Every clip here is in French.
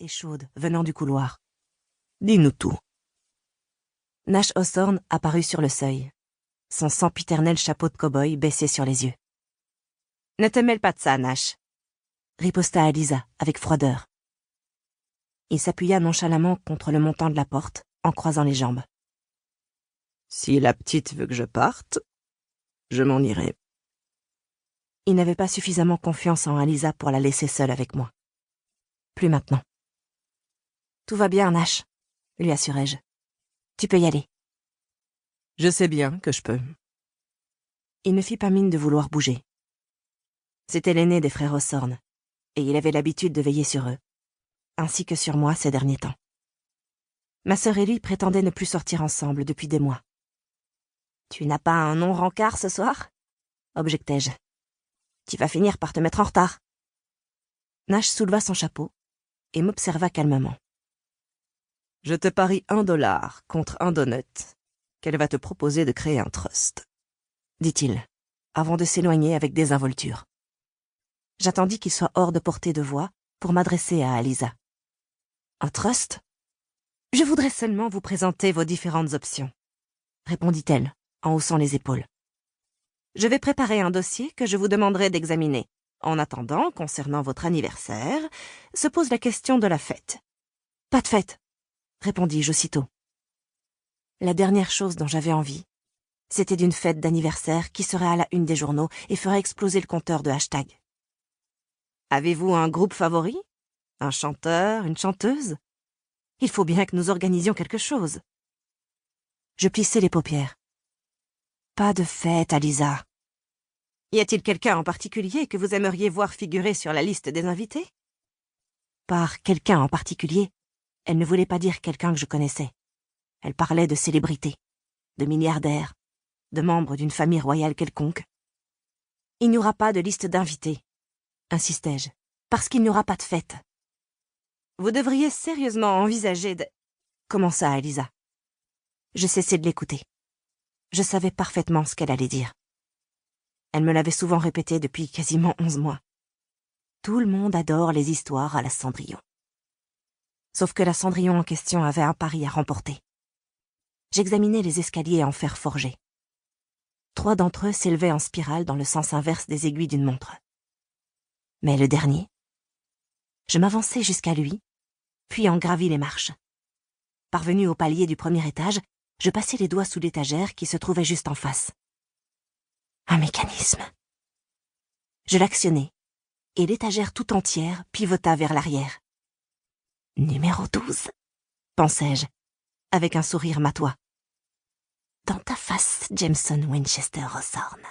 et chaude venant du couloir. « Dis-nous tout. » Nash Hawthorne apparut sur le seuil, son sempiternel chapeau de cow-boy baissé sur les yeux. « Ne te mêle pas de ça, Nash, » riposta Aliza avec froideur. Il s'appuya nonchalamment contre le montant de la porte, en croisant les jambes. « Si la petite veut que je parte, je m'en irai. » Il n'avait pas suffisamment confiance en Aliza pour la laisser seule avec moi. Plus maintenant. « Tout va bien, Nash, » lui assurai-je. « Tu peux y aller. » « Je sais bien que je peux. » Il ne fit pas mine de vouloir bouger. C'était l'aîné des frères Hawthorne, et il avait l'habitude de veiller sur eux, ainsi que sur moi ces derniers temps. Ma sœur et lui prétendaient ne plus sortir ensemble depuis des mois. « Tu n'as pas un nom rancard ce soir ?» objectai-je. « Tu vas finir par te mettre en retard. » Nash souleva son chapeau et m'observa calmement. « Je te parie $1 contre un donut qu'elle va te proposer de créer un trust, » dit-il, avant de s'éloigner avec désinvolture. J'attendis qu'il soit hors de portée de voix pour m'adresser à Aliza. « Un trust ? Je voudrais seulement vous présenter vos différentes options, » répondit-elle, en haussant les épaules. « Je vais préparer un dossier que je vous demanderai d'examiner. En attendant, concernant votre anniversaire, se pose la question de la fête. »« Pas de fête, » répondis-je aussitôt. La dernière chose dont j'avais envie, c'était d'une fête d'anniversaire qui serait à la une des journaux et ferait exploser le compteur de hashtags. « Avez-vous un groupe favori? Un chanteur, une chanteuse? Il faut bien que nous organisions quelque chose. » Je plissai les paupières. « Pas de fête, Aliza. Y a-t-il quelqu'un en particulier que vous aimeriez voir figurer sur la liste des invités? » Par quelqu'un en particulier, elle ne voulait pas dire quelqu'un que je connaissais. Elle parlait de célébrités, de milliardaires, de membres d'une famille royale quelconque. « Il n'y aura pas de liste d'invités, » insistai-je, « parce qu'il n'y aura pas de fête. »« Vous devriez sérieusement envisager de... » commença Aliza. Je cessai de l'écouter. Je savais parfaitement ce qu'elle allait dire. Elle me l'avait souvent répété depuis quasiment 11 mois. Tout le monde adore les histoires à la Cendrillon. Sauf que la Cendrillon en question avait un pari à remporter. J'examinais les escaliers en fer forgé. 3 d'entre eux s'élevaient en spirale dans le sens inverse des aiguilles d'une montre. Mais le dernier, je m'avançai jusqu'à lui, puis en gravis les marches. Parvenu au palier du premier étage, je passai les doigts sous l'étagère qui se trouvait juste en face. Un mécanisme. Je l'actionnai, et l'étagère tout entière pivota vers l'arrière. « Numéro 12, » pensai-je, avec un sourire matois. « Dans ta face, Jameson Winchester Hawthorne. »«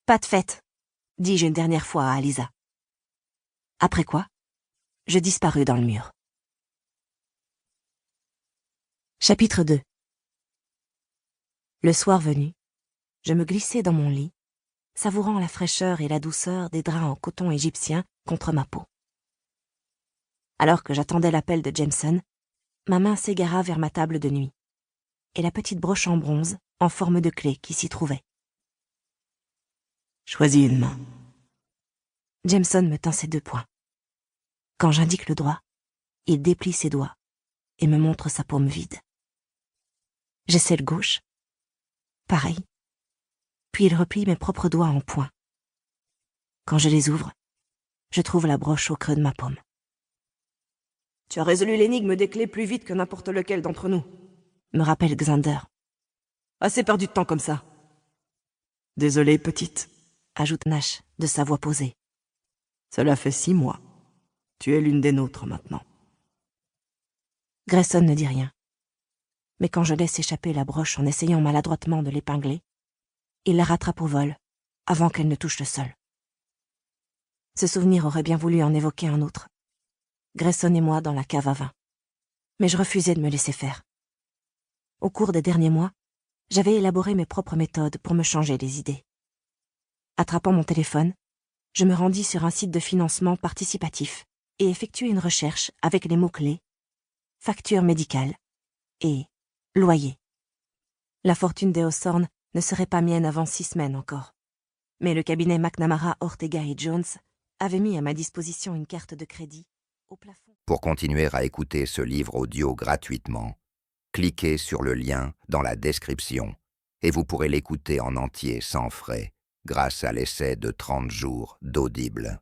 Pas de fête, » dis-je une dernière fois à Aliza. Après quoi, je disparus dans le mur. Chapitre 2. Le soir venu, je me glissai dans mon lit, savourant la fraîcheur et la douceur des draps en coton égyptien contre ma peau. Alors que j'attendais l'appel de Jameson, ma main s'égara vers ma table de nuit, et la petite broche en bronze en forme de clé qui s'y trouvait. « Choisis une main. » Jameson me tend ses 2 poings. Quand j'indique le droit, il déplie ses doigts et me montre sa paume vide. J'essaie le gauche. Pareil. Puis il replie mes propres doigts en poings. Quand je les ouvre, je trouve la broche au creux de ma paume. « Tu as résolu l'énigme des clés plus vite que n'importe lequel d'entre nous, » me rappelle Xander. « Assez perdu de temps comme ça. »« Désolé, petite, » ajoute Nash de sa voix posée. « Cela fait 6 mois. Tu es l'une des nôtres maintenant. » Grayson ne dit rien. Mais quand je laisse échapper la broche en essayant maladroitement de l'épingler, il la rattrape au vol, avant qu'elle ne touche le sol. Ce souvenir aurait bien voulu en évoquer un autre. Grayson et moi dans la cave à vin. Mais je refusais de me laisser faire. Au cours des derniers mois, j'avais élaboré mes propres méthodes pour me changer les idées. Attrapant mon téléphone, je me rendis sur un site de financement participatif et effectuai une recherche avec les mots-clés « facture médicale » et « loyer ». La fortune des Hawthorne ne serait pas mienne avant 6 semaines encore. Mais le cabinet McNamara, Ortega et Jones avait mis à ma disposition une carte de crédit au plafond. Pour continuer à écouter ce livre audio gratuitement, cliquez sur le lien dans la description et vous pourrez l'écouter en entier sans frais grâce à l'essai de 30 jours d'Audible.